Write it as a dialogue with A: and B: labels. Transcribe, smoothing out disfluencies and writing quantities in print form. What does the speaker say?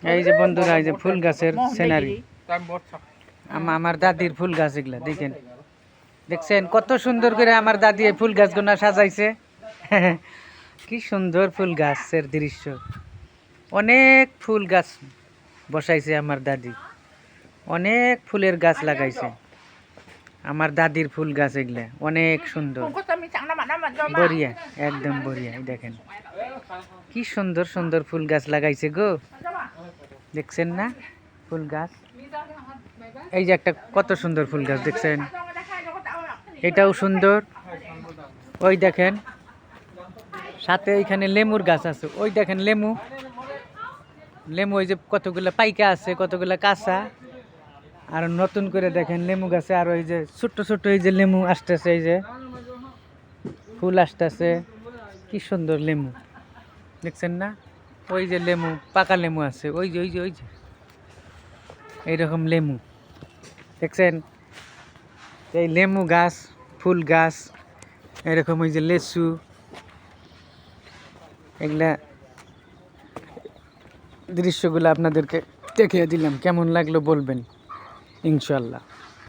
A: এই যে বন্ধুরা, এই যে ফুল গাছের সিনারি, আমার দাদির ফুল গাছ এগুলা দেখেন, দেখছেন কত সুন্দর করে আমার দাদি এই ফুল গাছগুলো সাজাইছে। কি সুন্দর ফুল গাছের দৃশ্য, অনেক ফুল গাছ বসাইছে আমার দাদি, অনেক ফুলের গাছ লাগাইছে আমার দাদির ফুল গাছ, এগুলা অনেক সুন্দর, বড়িয়া, একদম বড়িয়া। দেখেন কি সুন্দর সুন্দর ফুল গাছ লাগাইছে গো, দেখছেন না ফুল গাছ? এই যে একটা কত সুন্দর ফুল গাছ দেখছেন, এটাও সুন্দর। ওই দেখেন সাথে এইখানে লেমুর গাছ আছে, ওই দেখেন লেমু, লেমু ওই যে কতগুলা পাইকা আছে, কতগুলা কাঁচা, আর নতুন করে দেখেন লেমু গাছে আর ওই যে ছোট্ট ছোট্ট এই যে লেমু আসতেছে, এই যে ফুল আসতেছে, কি সুন্দর লেমু দেখছেন না? ওই যে লেমু, পাকা লেমু আছে, ওই যে ওই যে ওই যে এইরকম লেমু দেখছেন। এই লেমু গাছ, ফুল গাছ, এরকম ওই যে লেচু, এগুলা দৃশ্যগুলো আপনাদেরকে দেখিয়ে দিলাম, কেমন লাগলো বলবেন ইনশাল্লাহ।